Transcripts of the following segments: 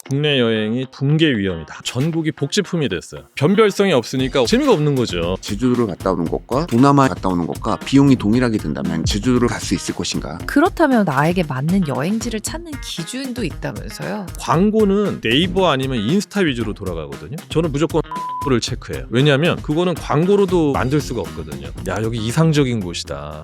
국내 여행이 붕괴 위험이다. 전국이 복지품이 됐어요. 변별성이 없으니까 재미가 없는 거죠. 제주도를 갔다 오는 것과 동남아 갔다 오는 것과 비용이 동일하게 든다면 제주도를 갈 수 있을 것인가? 그렇다면 나에게 맞는 여행지를 찾는 기준도 있다면서요? 광고는 네이버 아니면 인스타 위주로 돌아가거든요. 저는 무조건 를 체크해요. 왜냐하면 그거는 광고로도 만들 수가 없거든요. 야, 여기 이상적인 곳이다.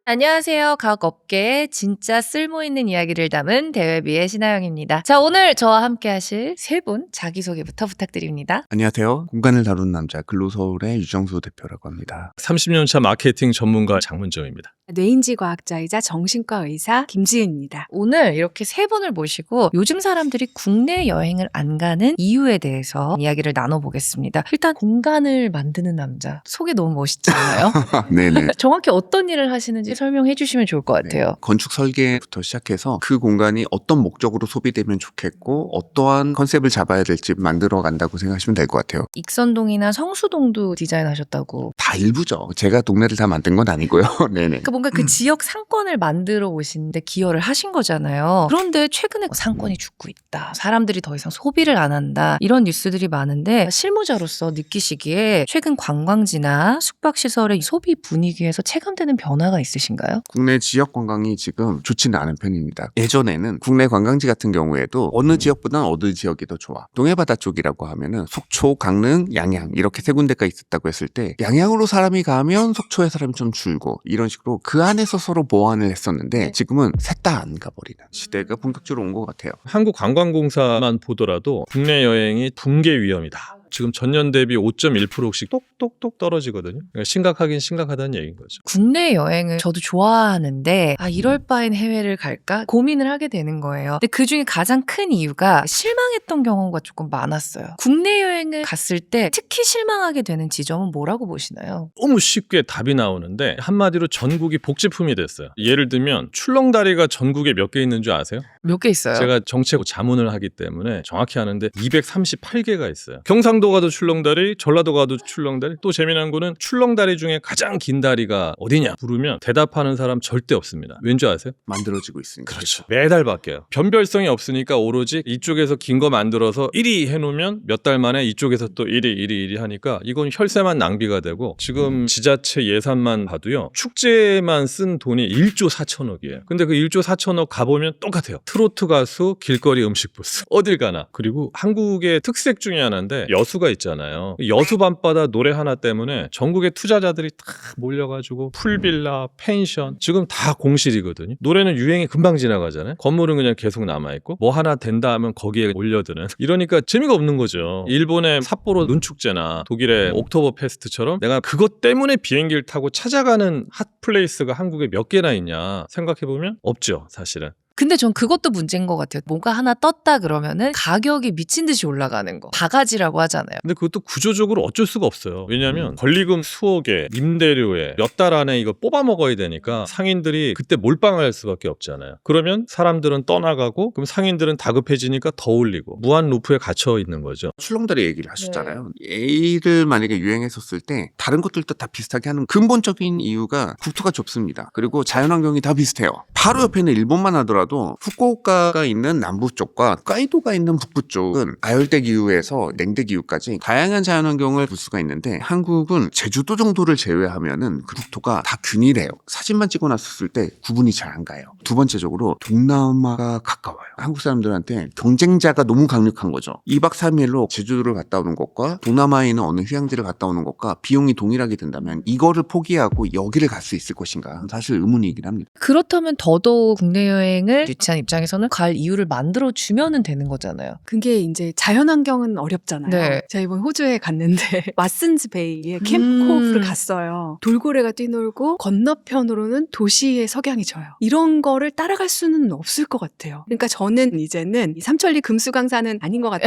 안녕하세요. 가옥업계의 진짜 쓸모있는 이야기를 담은 대외비의 신하영입니다. 자, 오늘 저와 함께 하실 세 분 자기소개부터 부탁드립니다. 안녕하세요. 공간을 다루는 남자 근로서울의 유정수 대표라고 합니다. 30년차 마케팅 전문가 장문정입니다. 뇌인지 과학자이자 정신과 의사 김지은입니다. 오늘 이렇게 세 분을 모시고 요즘 사람들이 국내 여행을 안 가는 이유에 대해서 이야기를 나눠보겠습니다. 일단 공간을 만드는 남자. 소개 너무 멋있지 않나요? 네네. 정확히 어떤 일을 하시는지 설명해 주시면 좋을 것 같아요. 건축 설계부터 시작해서 그 공간이 어떤 목적으로 소비되면 좋겠고 어떠한 컨셉을 잡아야 될지 만들어 간다고 생각하시면 될 것 같아요. 익선동이나 성수동도 디자인하셨다고. 다 일부죠. 제가 동네를 다 만든 건 아니고요. 네네. 그러니까 뭔가 그 지역 상권을 만들어 오시는데 기여를 하신 거잖아요. 그런데 최근에 상권이 죽고 있다. 사람들이 더 이상 소비를 안 한다. 이런 뉴스들이 많은데 실무자로서 느끼시기에 최근 관광지나 숙박시설의 소비 분위기에서 체감되는 변화가 있으신가요? 국내 지역 관광이 지금 좋지는 않은 편입니다. 예전에는 국내 관광지 같은 경우에도 어느 지역보다는 어느 지역이 더 좋아. 동해바다 쪽이라고 하면은 속초, 강릉, 양양 이렇게 세 군데가 있었다고 했을 때 양양으로 사람이 가면 속초에 사람이 좀 줄고 이런 식으로 그 안에서 서로 보완을 했었는데 지금은 셋 다 안 가버리는 시대가 본격적으로 온 것 같아요. 한국관광공사만 보더라도 국내 여행이 붕괴 위험이다. 지금 전년 대비 5.1%씩 똑똑똑 떨어지거든요. 그러니까 심각하긴 심각하다는 얘기인 거죠. 국내 여행을 저도 좋아하는데 이럴 바엔 해외를 갈까 고민을 하게 되는 거예요. 근데 그중에 가장 큰 이유가 실망했던 경우가 조금 많았어요. 국내 여행을 갔을 때 특히 실망하게 되는 지점은 뭐라고 보시나요? 너무 쉽게 답이 나오는데 한마디로 전국이 복지품이 됐어요. 예를 들면 출렁다리가 전국에 몇 개 있는 줄 아세요? 몇 개 있어요? 제가 정책 자문을 하기 때문에 정확히 아는데 238개가 있어요. 경상도 가도 출렁다리, 전라도 가도 출렁다리. 또 재미난 거는 출렁다리 중에 가장 긴 다리가 어디냐 부르면 대답하는 사람 절대 없습니다. 왠지 아세요? 만들어지고 있으니까. 그렇죠. 매달 바뀌어요. 변별성이 없으니까 오로지 이쪽에서 긴 거 만들어서 1위 해놓으면 몇 달 만에 이쪽에서 또 1위 하니까 이건 혈세만 낭비가 되고 지금 지자체 예산만 봐도요. 축제만 쓴 돈이 1조 4천억이에요. 근데 그 1조 4천억 가보면 똑같아요. 트로트 가수, 길거리 음식 부스. 어딜 가나. 그리고 한국의 특색 중에 하나인데 여수가 있잖아요. 여수 밤바다 노래 하나 때문에 전국의 투자자들이 다 몰려가지고 풀빌라, 펜션 지금 다 공실이거든요. 노래는 유행이 금방 지나가잖아요. 건물은 그냥 계속 남아있고 뭐 하나 된다 하면 거기에 몰려드는 이러니까 재미가 없는 거죠. 일본의 삿포로 눈축제나 독일의 옥토버 페스트처럼 내가 그것 때문에 비행기를 타고 찾아가는 핫플레이스가 한국에 몇 개나 있냐 생각해보면 없죠, 사실은. 근데 전 그것도 문제인 것 같아요. 뭐가 하나 떴다 그러면은 가격이 미친 듯이 올라가는 거. 바가지라고 하잖아요. 근데 그것도 구조적으로 어쩔 수가 없어요. 왜냐하면 권리금 수억에 임대료에 몇 달 안에 이거 뽑아 먹어야 되니까 상인들이 그때 몰빵할 수밖에 없잖아요. 그러면 사람들은 떠나가고 그럼 상인들은 다급해지니까 더 올리고 무한 루프에 갇혀 있는 거죠. 출렁다리 얘기를 하셨잖아요. A를 만약에 유행했었을 때 다른 것들도 다 비슷하게 하는 근본적인 이유가 국토가 좁습니다. 그리고 자연환경이 다 비슷해요. 바로 옆에는 일본만 하더라도 후쿠오카가 있는 남부 쪽과 홋카이도가 있는 북부 쪽은 아열대 기후에서 냉대 기후까지 다양한 자연환경을 볼 수가 있는데 한국은 제주도 정도를 제외하면은 그 국토가 다 균일해요. 사진만 찍어놨을 때 구분이 잘 안 가요. 두 번째적으로 동남아가 가까워요. 한국 사람들한테 경쟁자가 너무 강력한 거죠. 2박 3일로 제주도를 갔다 오는 것과 동남아에 있는 어느 휴양지를 갔다 오는 것과 비용이 동일하게 된다면 이거를 포기하고 여기를 갈 수 있을 것인가 사실 의문이긴 합니다. 그렇다면 더더욱 국내 여행을 유치한 입장에서는 갈 이유를 만들어 주면은 되는 거잖아요. 그게 이제 자연환경은 어렵잖아요. 네. 제가 이번 호주에 갔는데 왓슨즈 베이에 캠프코프를 갔어요. 돌고래가 뛰놀고 건너편으로는 도시의 석양이 져요. 이런 거를 따라갈 수는 없을 것 같아요. 그러니까 저는 이제는 이 삼천리 금수강산은 아닌 것 같다.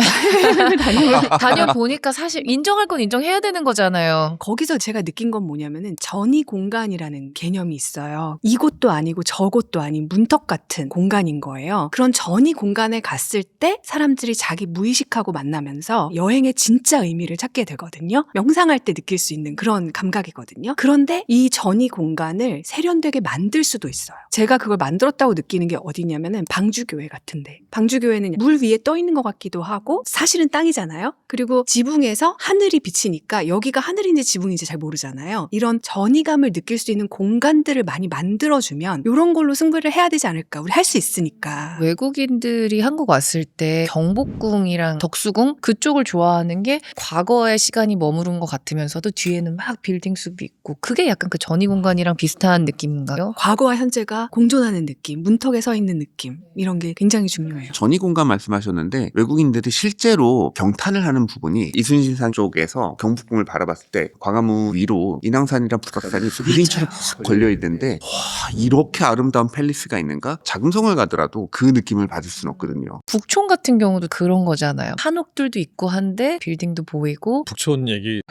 다녀보니까 사실 인정할 건 인정해야 되는 거잖아요. 거기서 제가 느낀 건 뭐냐면은 전이 공간이라는 개념이 있어요. 이곳도 아니고 저곳도 아닌 문턱 같은 공간인 거예요. 그런 전이 공간에 갔을 때 사람들이 자기 무의식하고 만나면서 여행의 진짜 의미를 찾게 되거든요. 명상할 때 느낄 수 있는 그런 감각이거든요. 그런데 이 전이 공간을 세련되게 만들 수도 있어요. 제가 그걸 만들었다고 느끼는 게 어디냐면은 방주교회 같은데, 방주교회는 물 위에 떠 있는 것 같기도 하고 사실은 땅이잖아요. 그리고 지붕에서 하늘이 비치니까 여기가 하늘인지 지붕인지 잘 모르잖아요. 이런 전이감을 느낄 수 있는 공간들을 많이 만들어주면 이런 걸로 승부를 해야 되지 않을까. 우리 할 수 있으니까. 외국인들이 한국 왔을 때 경복궁이랑 덕수궁 그쪽을 좋아하는 게 과거의 시간이 머무른 것 같으면서도 뒤에는 막 빌딩 숲이 있고 그게 약간 그 전이 공간이랑 비슷한 느낌인가요? 과거와 현재가 공존하는 느낌, 문턱에 서 있는 느낌, 이런 게 굉장히 중요해요. 전이 공간 말씀하셨는데 외국인들이 실제로 경탄을 하는 부분이 이순신산 쪽에서 경복궁을 바라봤을 때 광화문 위로 인왕산이랑 북악산이 빌딩처럼 확 걸려 있는데 와, 이렇게 아름다운 팰리스가 있는가? 자금성을 가더라도 그 느낌을 받을 수는 없거든요. 북촌 같은 경우도 그런 거잖아요. 한옥들도 있고 한데 빌딩도 보이고 북촌 얘기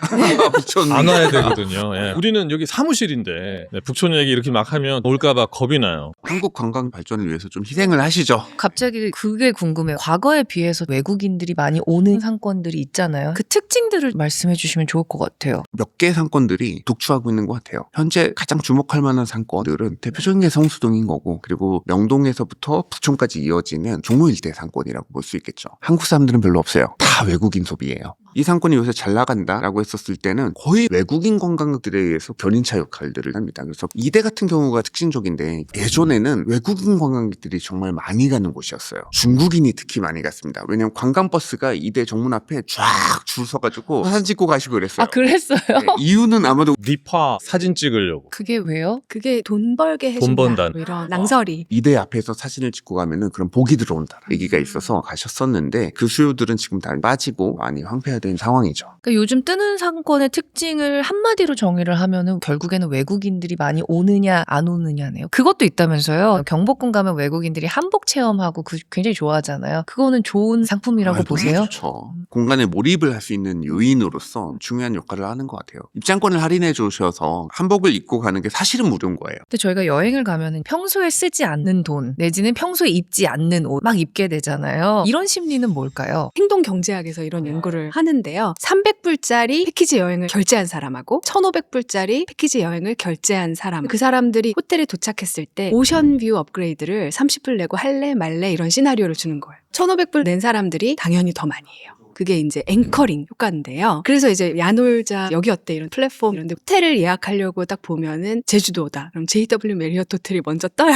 북촌 안 와야 되거든요. 예. 우리는 여기 사무실인데 네, 북촌 얘기 이렇게 막 하면 올까봐 겁이 나요. 한국 관광 발전을 위해서 좀 희생을 하시죠. 갑자기 그게 궁금해요. 과거에 비해서 외국인들이 많이 오는 상권들이 있잖아요. 그 특징들을 말씀해 주시면 좋을 것 같아요. 몇 개의 상권들이 독주하고 있는 것 같아요. 현재 가장 주목할 만한 상권들은 대표적인 게 성수동인 거고 그리고 명동에서부터 부촌까지 이어지는 종로 일대 상권이라고 볼 수 있겠죠. 한국 사람들은 별로 없어요. 다 외국인 소비예요. 이 상권이 요새 잘 나간다라고 했었을 때는 거의 외국인 관광객들에 의해서 견인차 역할들을 합니다. 그래서 이대 같은 경우가 특징적인데 예전에는 외국인 관광객들이 정말 많이 가는 곳이었어요. 중국인이 특히 많이 갔습니다. 왜냐하면 관광버스가 이대 정문 앞에 쫙 줄 서가지고 사진 찍고 가시고 그랬어요. 아, 그랬어요? 네, 이유는 아마도 니파 사진 찍으려고. 그게 왜요? 그게 돈 벌게 해준다. 돈 번다. 뭐 이런 낭설이. 이대 앞에서 사진을 찍고 가면은 그런 복이 들어온다 얘기가 있어서 가셨었는데 그 수요들은 지금 다 빠지고 많이 황폐화된 상황이죠. 그러니까 요즘 뜨는 상권의 특징을 한마디로 정의를 하면은 결국에는 외국인들이 많이 오느냐 안 오느냐네요. 그것도 있다면서요. 경복궁 가면 외국인들이 한복 체험하고 그 굉장히 좋아하잖아요. 그거는 좋은 상품이라고 보세요? 그렇죠. 공간에 몰입을 할 수 있는 요인으로서 중요한 역할을 하는 것 같아요. 입장권을 할인해 주셔서 한복을 입고 가는 게 사실은 무료인 거예요. 근데 저희가 여행을 가면은 평소에 쓰지 않는 돈 내지는 평소에 입지 않는 옷 막 입게 되잖아요. 이런 심리는 뭘까요? 행동경제학에서 이런 연구를 하는데요. 300불짜리 패키지 여행을 결제한 사람하고 1,500불짜리 패키지 여행을 결제한 사람. 그 사람들이 호텔에 도착했을 때 오션뷰 업그레이드를 30불 내고 할래 말래 이런 시나리오를 주는 거예요. 1,500불 낸 사람들이 당연히 더 많이 해요. 그게 이제 앵커링 효과인데요. 그래서 이제 야놀자 여기 어때 이런 플랫폼 이런데 호텔을 예약하려고 딱 보면은 제주도다. 그럼 JW 메리어트 호텔이 먼저 떠요.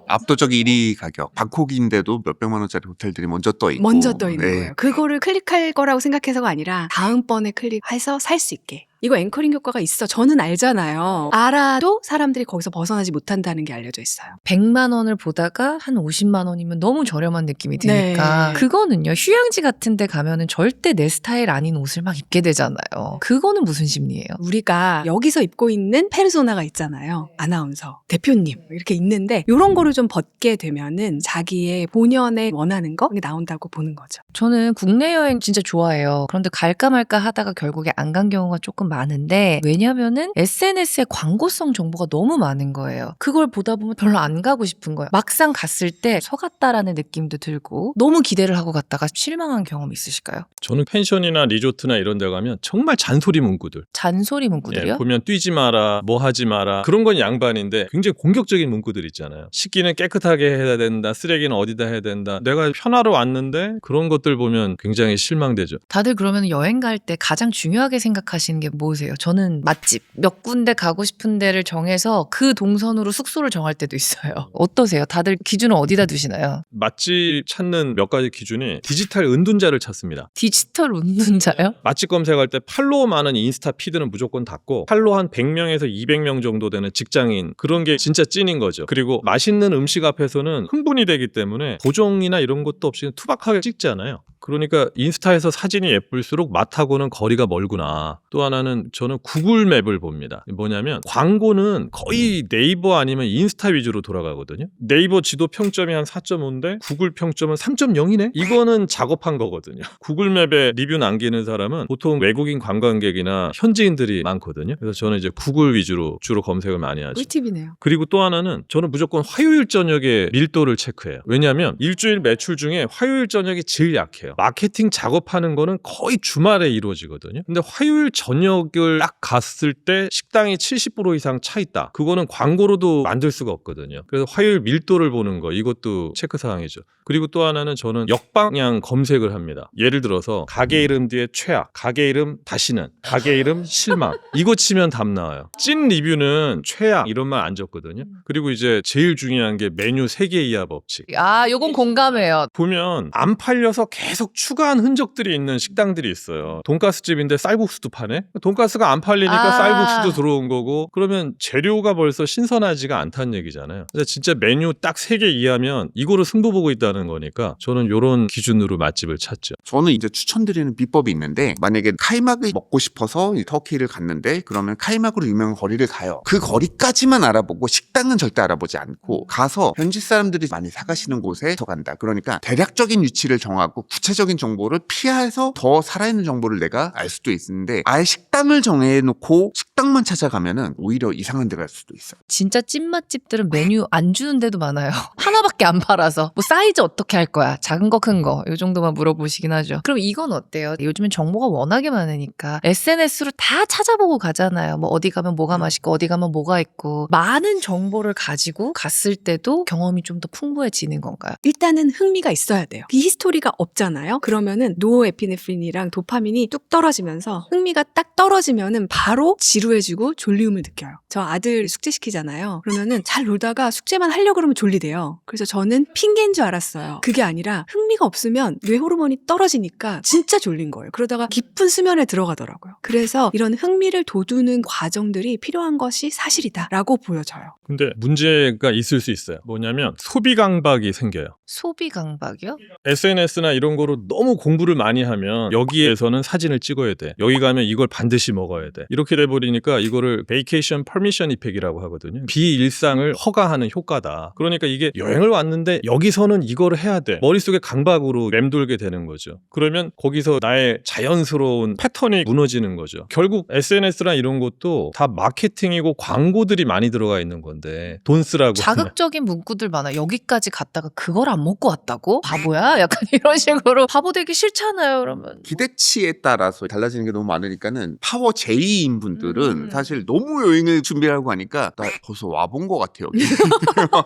압도적 1위 가격. 방콕인데도 몇백만 원짜리 호텔들이 먼저 떠 있고. 먼저 떠 있는 네. 거예요. 그거를 클릭할 거라고 생각해서가 아니라 다음번에 클릭해서 살 수 있게. 이거 앵커링 효과가 있어. 저는 알잖아요. 알아도 사람들이 거기서 벗어나지 못한다는 게 알려져 있어요. 100만 원을 보다가 한 50만 원이면 너무 저렴한 느낌이 드니까 네. 그거는요. 휴양지 같은 데 가면은 절대 내 스타일 아닌 옷을 막 입게 되잖아요. 그거는 무슨 심리예요? 우리가 여기서 입고 있는 페르소나가 있잖아요. 아나운서, 대표님 이렇게 있는데 이런 거를 좀 벗게 되면은 자기의 본연의 원하는 거 나온다고 보는 거죠. 저는 국내 여행 진짜 좋아해요. 그런데 갈까 말까 하다가 결국에 안 간 경우가 조금 많은데 왜냐면은 SNS에 광고성 정보가 너무 많은 거예요. 그걸 보다 보면 별로 안 가고 싶은 거예요. 막상 갔을 때 서갔다라는 느낌도 들고 너무 기대를 하고 갔다가 실망한 경험 있으실까요? 저는 펜션이나 리조트나 이런 데 가면 정말 잔소리 문구들. 잔소리 문구들이요? 예, 보면 뛰지 마라, 뭐 하지 마라. 그런 건 양반인데 굉장히 공격적인 문구들 있잖아요. 식기는 깨끗하게 해야 된다. 쓰레기는 어디다 해야 된다. 내가 편하러 왔는데 그런 것들 보면 굉장히 실망되죠. 다들 그러면 여행 갈 때 가장 중요하게 생각하시는 게 뭐세요? 저는 맛집 몇 군데 가고 싶은 데를 정해서 그 동선으로 숙소를 정할 때도 있어요. 어떠세요? 다들 기준은 어디다 두시나요? 맛집 찾는 몇 가지 기준이 디지털 은둔자를 찾습니다. 디지털 운둔자요? 맛집 검색할 때 팔로워 많은 인스타 피드는 무조건 닫고 팔로워 한 100명에서 200명 정도 되는 직장인 그런 게 진짜 찐인 거죠. 그리고 맛있는 음식 앞에서는 흥분이 되기 때문에 보정이나 이런 것도 없이 투박하게 찍잖아요. 그러니까 인스타에서 사진이 예쁠수록 맛하고는 거리가 멀구나. 또 하나는 하나는 저는 구글 맵을 봅니다. 뭐냐면 광고는 거의 네이버 아니면 인스타 위주로 돌아가거든요. 네이버 지도 평점이 한 4.5인데 구글 평점은 3.0이네? 이거는 작업한 거거든요. 구글 맵에 리뷰 남기는 사람은 보통 외국인 관광객이나 현지인들이 많거든요. 그래서 저는 이제 구글 위주로 주로 검색을 많이 하죠. 꿀팁이네요. 그리고 또 하나는 저는 무조건 화요일 저녁에 밀도를 체크해요. 왜냐하면 일주일 매출 중에 화요일 저녁이 제일 약해요. 마케팅 작업하는 거는 거의 주말에 이루어지거든요. 근데 화요일 저녁을 딱 갔을 때 식당이 70% 이상 차 있다. 그거는 광고로도 만들 수가 없거든요. 그래서 화요일 밀도를 보는 거 이것도 체크사항이죠. 그리고 또 하나는 저는 역방향 검색을 합니다. 예를 들어서 가게 이름 뒤에 최악, 가게 이름 다시는, 가게 이름 실망 이거 치면 답 나와요. 찐 리뷰는 최악 이런 말 안 적거든요. 그리고 이제 제일 중요한 게 메뉴 3개 이하 법칙. 아, 요건 공감해요. 보면 안 팔려서 계속 추가한 흔적들이 있는 식당들이 있어요. 돈가스 집인데 쌀국수도 파네? 돈가스가 안 팔리니까 아. 쌀국수도 들어온 거고 그러면 재료가 벌써 신선하지가 않다는 얘기잖아요. 그래서 진짜 메뉴 딱 3개 이하면 이거로 승부 보고 있다는 거니까 저는 이런 기준으로 맛집을 찾죠. 저는 이제 추천드리는 비법이 있는데 만약에 카이막을 먹고 싶어서 이 터키를 갔는데 그러면 카이막으로 유명한 거리를 가요. 그 거리까지만 알아보고 식당은 절대 알아보지 않고 가서 현지 사람들이 많이 사가시는 곳에서 간다. 그러니까 대략적인 위치를 정하고 구체적인 정보를 피해서 더 살아있는 정보를 내가 알 수도 있는데 아예 식당을 정해놓고 식당만 찾아가면은 오히려 이상한 데 갈 수도 있어요. 진짜 찐맛집들은 메뉴 안 주는 데도 많아요. 하나밖에 안 팔아서. 뭐 사이즈 어떻게 할 거야? 작은 거, 큰 거. 요 정도만 물어보시긴 하죠. 그럼 이건 어때요? 요즘엔 정보가 워낙에 많으니까 SNS로 다 찾아보고 가잖아요. 뭐 어디 가면 뭐가 맛있고 어디 가면 뭐가 있고. 많은 정보를 가지고 갔을 때도 경험이 좀 더 풍부해지는 건가요? 일단은 흥미가 있어야 돼요. 이 히스토리가 없잖아요. 그러면은 노에피네프린이랑 도파민이 뚝 떨어지면서 흥미가 딱 떨어지면은 바로 지루해지고 졸리움을 느껴요. 저 아들 숙제시키잖아요. 그러면은 잘 놀다가 숙제만 하려고 그러면 졸리대요. 그래서 저는 핑계인 줄 알았어요. 그게 아니라 흥미가 없으면 뇌 호르몬이 떨어지니까 진짜 졸린 거예요. 그러다가 깊은 수면에 들어가더라고요. 그래서 이런 흥미를 돋우는 과정들이 필요한 것이 사실이다라고 보여져요. 근데 문제가 있을 수 있어요. 뭐냐면 소비 강박이 생겨요. 소비 강박이요? SNS나 이런 거로 너무 공부를 많이 하면 여기에서는 사진을 찍어야 돼. 여기 가면 이걸 반드시 먹어야 돼. 이렇게 돼버리니까 이거를 베이케이션 퍼미션 이펙이라고 하거든요. 비일상을 허가하는 효과다. 그러니까 이게 여행을 왔는데 여기서는 이거를 해야 돼. 머릿속에 강박으로 맴돌게 되는 거죠. 그러면 거기서 나의 자연스러운 패턴이 무너지는 거죠. 결국 SNS나 이런 것도 다 마케팅이고 광고들이 많이 들어가 있는 건데 돈 쓰라고 하면. 자극적인 문구들 많아. 여기까지 갔다가 그걸 안 먹고 왔다고? 바보야? 약간 이런 식으로 바보 되기 싫잖아요. 그러면 기대치에 따라서 달라지는 게 너무 많으니까는 파워 J인 분들은 사실 너무 여행을 준비하고 하니까 나 벌써 와본 것 같아요.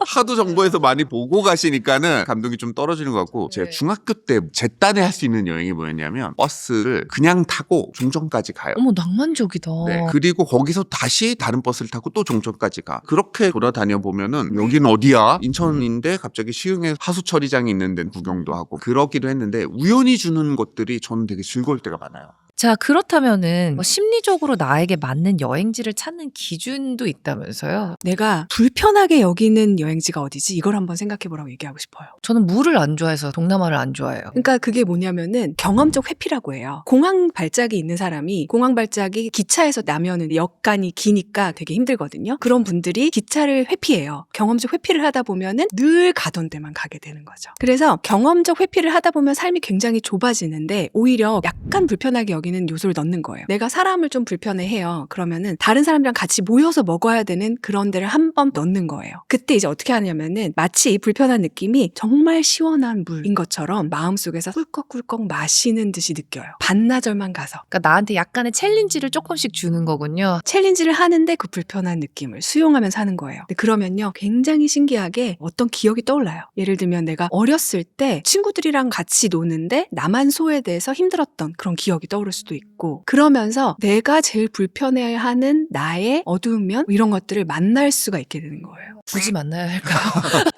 하도 정보에서 많이 보고 가시니까는 감동이 좀 떨어지는 것 같고 제가 네. 중학교 때 제 딴에 할 수 있는 여행이 뭐였냐면 버스를 그냥 타고 종점까지 가요. 어머 낭만적이다. 네, 그리고 거기서 다시 다른 버스를 타고 또 종점까지 가. 그렇게 돌아다녀 보면은 여긴 어디야? 인천인데 갑자기 시흥에 하수처리장이 있는 데는 구경도 하고 그러기도 했는데 우연히 주는 것들이 저는 되게 즐거울 때가 많아요. 자, 그렇다면은 뭐 심리적으로 나에게 맞는 여행지를 찾는 기준도 있다면서요? 내가 불편하게 여기는 여행지가 어디지? 이걸 한번 생각해 보라고 얘기하고 싶어요. 저는 물을 안 좋아해서 동남아를 안 좋아해요. 그러니까 그게 뭐냐면은 경험적 회피라고 해요. 공항 발작이 있는 사람이 공항 발작이 기차에서 나면은 여간이 기니까 되게 힘들거든요. 그런 분들이 기차를 회피해요. 경험적 회피를 하다 보면은 늘 가던 데만 가게 되는 거죠. 그래서 경험적 회피를 하다 보면 삶이 굉장히 좁아지는데 오히려 약간 불편하게 여기는 요소를 넣는 거예요. 내가 사람을 좀 불편해해요. 그러면은 다른 사람이랑 같이 모여서 먹어야 되는 그런 데를 한 번 넣는 거예요. 그때 이제 어떻게 하냐면은 마치 이 불편한 느낌이 정말 시원한 물인 것처럼 마음속에서 꿀꺽꿀꺽 마시는 듯이 느껴요. 반나절만 가서. 그러니까 나한테 약간의 챌린지를 조금씩 주는 거군요. 챌린지를 하는데 그 불편한 느낌을 수용하면서 하는 거예요. 근데 그러면요 굉장히 신기하게 어떤 기억이 떠올라요. 예를 들면 내가 어렸을 때 친구들이랑 같이 노는데 나만 소외돼서 힘들었던 그런 기억이 떠오를 수도 있고 그러면서 내가 제일 불편해하는 나의 어두운 면 이런 것들을 만날 수가 있게 되는 거예요. 굳이 만나야 할까요?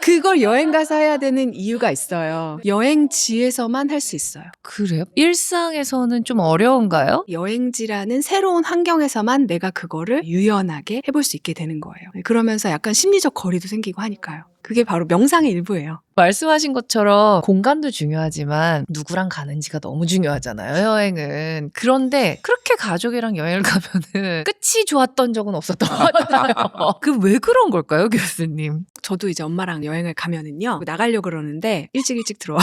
그걸 여행 가서 해야 되는 이유가 있어요. 여행지에서만 할 수 있어요. 그래요? 일상에서는 좀 어려운가요? 여행지라는 새로운 환경에서만 내가 그거를 유연하게 해볼 수 있게 되는 거예요. 그러면서 약간 심리적 거리도 생기고 하니까요. 그게 바로 명상의 일부예요. 말씀하신 것처럼 공간도 중요하지만 누구랑 가는지가 너무 중요하잖아요, 여행은. 그런데 그렇게 가족이랑 여행을 가면은 끝이 좋았던 적은 없었던 것 같아요. 그 왜 그런 걸까요, 교수님? 저도 이제 엄마랑 여행을 가면은요, 나가려고 그러는데 일찍 들어와.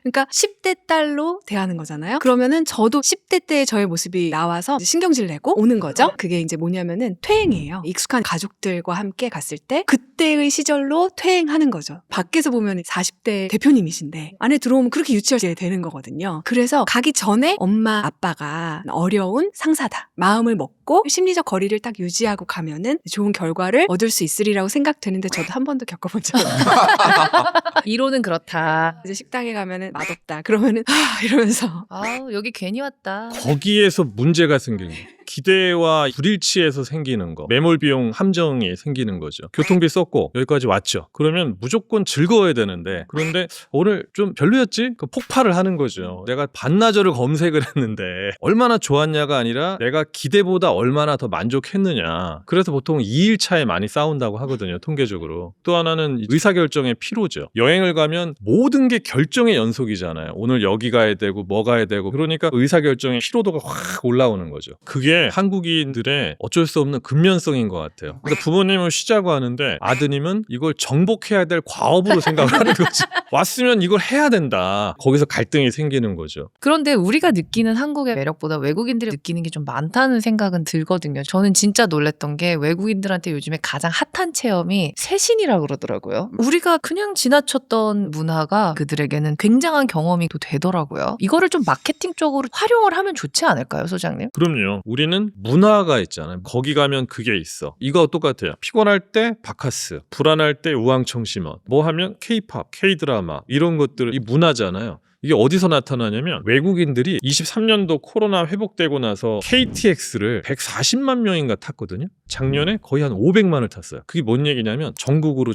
그러니까 10대 딸로 대하는 거잖아요. 그러면은 저도 10대 때의 저의 모습이 나와서 이제 신경질 내고 오는 거죠. 그게 이제 뭐냐면은 퇴행이에요. 익숙한 가족들과 함께 갔을 때 그때의 시절로 퇴행하는 거죠. 밖에서 보면 40대 대표님이신데 안에 들어오면 그렇게 유치하게 되는 거거든요. 그래서 가기 전에 엄마 아빠가 어려운 상사다 마음을 먹고 심리적 거리를 딱 유지하고 가면은 좋은 결과를 얻을 수 있으리라고 생각되는데 저도 한 번도 겪어본 적이 없어요. 이론은 그렇다. 이제 식당에 가면은 맛없다 그러면은 이러면서 아우, 여기 괜히 왔다. 거기에서 문제가 생기는 거예요. 기대와 불일치에서 생기는 거, 매몰 비용 함정이 생기는 거죠. 교통비 썼고 여기까지 왔죠. 그러면 무조건 즐거워야 되는데, 그런데 오늘 좀 별로였지? 그 폭발을 하는 거죠. 내가 반나절을 검색을 했는데 얼마나 좋았냐가 아니라 내가 기대보다 얼마나 더 만족했느냐. 그래서 보통 2일 차에 많이 싸운다고 하거든요, 통계적으로. 또 하나는 의사결정의 피로죠. 여행을 가면 모든 게 결정의 연속이잖아요. 오늘 여기 가야 되고 뭐 가야 되고, 그러니까 의사결정의 피로도가 확 올라오는 거죠. 그게 한국인들의 어쩔 수 없는 근면성인 것 같아요. 그러니까 부모님은 쉬자고 하는데 아드님은 이걸 정복해야 될 과업으로 생각을 하는 거죠. 왔으면 이걸 해야 된다. 거기서 갈등이 생기는 거죠. 그런데 우리가 느끼는 한국의 매력보다 외국인들이 느끼는 게 좀 많다는 생각은 들거든요. 저는 진짜 놀랬던 게 외국인들한테 요즘에 가장 핫한 체험이 새신이라고 그러더라고요. 우리가 그냥 지나쳤던 문화가 그들에게는 굉장한 경험이 또 되더라고요. 이거를 좀 마케팅적으로 활용을 하면 좋지 않을까요, 소장님? 그럼요. 우리는 문화가 있잖아요. 거기 가면 그게 있어. 이거 똑같아요. 피곤할 때 바카스, 불안할 때 우황청심원, 뭐 하면 K-팝, K-드라마, 이런 것들, 이 문화잖아요. 이게 어디서 나타나냐면 외국인들이 23년도 코로나 회복되고 나서 KTX를 140만 명인가 탔거든요. 작년에 거의 한 500만을 탔어요. 그게 뭔 얘기냐면 전국으로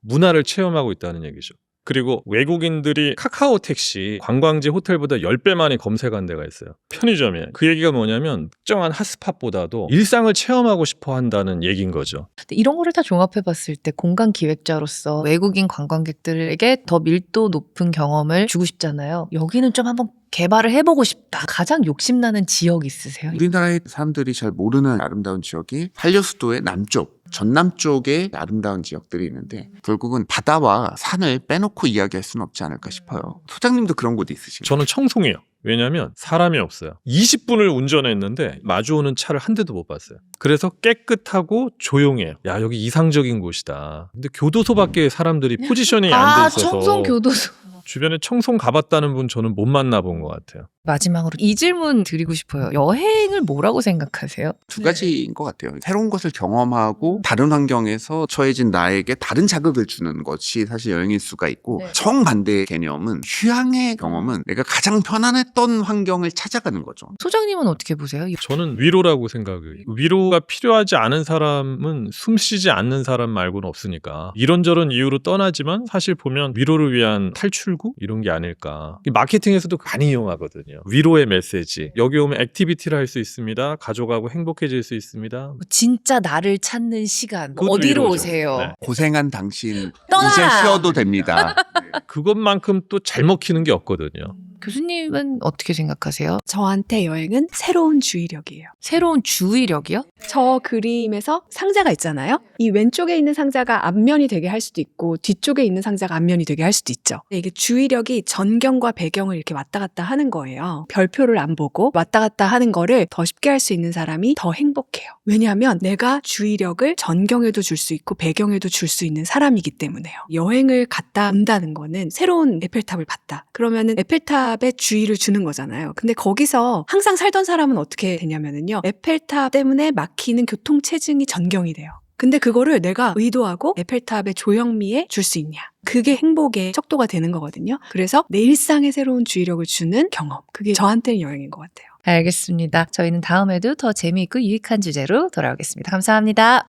문화를 체험하고 있다는 얘기죠. 그리고 외국인들이 카카오 택시 관광지 호텔보다 10배 많이 검색한 데가 있어요. 편의점에. 그 얘기가 뭐냐면 특정한 핫스팟보다도 일상을 체험하고 싶어 한다는 얘기인 거죠. 근데 이런 거를 다 종합해 봤을 때 공간 기획자로서 외국인 관광객들에게 더 밀도 높은 경험을 주고 싶잖아요. 여기는 좀 한번 개발을 해보고 싶다. 가장 욕심나는 지역 있으세요? 우리나라의 사람들이 잘 모르는 아름다운 지역이 한려수도의 남쪽, 전남 쪽에 아름다운 지역들이 있는데 결국은 바다와 산을 빼놓고 이야기할 수는 없지 않을까 싶어요. 소장님도 그런 곳 있으신가요? 저는 청송이에요. 왜냐하면 사람이 없어요. 20분을 운전했는데 마주오는 차를 한 대도 못 봤어요. 그래서 깨끗하고 조용해요. 야, 여기 이상적인 곳이다. 근데 교도소밖에 사람들이 포지셔닝이 안 돼 있어서 청송 교도소. 주변에 청송 가봤다는 분 저는 못 만나본 것 같아요. 마지막으로 이 질문 드리고 싶어요. 여행을 뭐라고 생각하세요? 두 가지인 것 같아요. 새로운 것을 경험하고 다른 환경에서 처해진 나에게 다른 자극을 주는 것이 사실 여행일 수가 있고, 네. 정반대의 개념은 휴양의 경험은 내가 가장 편안했던 환경을 찾아가는 거죠. 소장님은 어떻게 보세요? 저는 위로라고 생각해요. 위로가 필요하지 않은 사람은 숨쉬지 않는 사람 말고는 없으니까 이런저런 이유로 떠나지만 사실 보면 위로를 위한 탈출구? 이런 게 아닐까. 마케팅에서도 많이 이용하거든요. 위로의 메시지. 여기 오면 액티비티를 할 수 있습니다. 가족하고 행복해질 수 있습니다. 진짜 나를 찾는 시간. 그것도 어디로 위로죠. 오세요? 네. 고생한 당신 떠나! 이제 쉬어도 됩니다. 그것만큼 또 잘 먹히는 게 없거든요. 교수님은 어떻게 생각하세요? 저한테 여행은 새로운 주의력이에요. 새로운 주의력이요? 저 그림에서 상자가 있잖아요. 이 왼쪽에 있는 상자가 앞면이 되게 할 수도 있고 뒤쪽에 있는 상자가 앞면이 되게 할 수도 있죠. 이게 주의력이 전경과 배경을 이렇게 왔다 갔다 하는 거예요. 별표를 안 보고 왔다 갔다 하는 거를 더 쉽게 할 수 있는 사람이 더 행복해요. 왜냐하면 내가 주의력을 전경에도 줄 수 있고 배경에도 줄 수 있는 사람이기 때문에요. 여행을 갔다 온다는 거는 새로운 에펠탑을 봤다. 그러면은 에펠탑에 주의를 주는 거잖아요. 근데 거기서 항상 살던 사람은 어떻게 되냐면요. 에펠탑 때문에 막히는 교통체증이 전경이 돼요. 근데 그거를 내가 의도하고 에펠탑의 조형미에 줄 수 있냐. 그게 행복의 척도가 되는 거거든요. 그래서 내 일상에 새로운 주의력을 주는 경험. 그게 저한테는 여행인 것 같아요. 알겠습니다. 저희는 다음에도 더 재미있고 유익한 주제로 돌아오겠습니다. 감사합니다.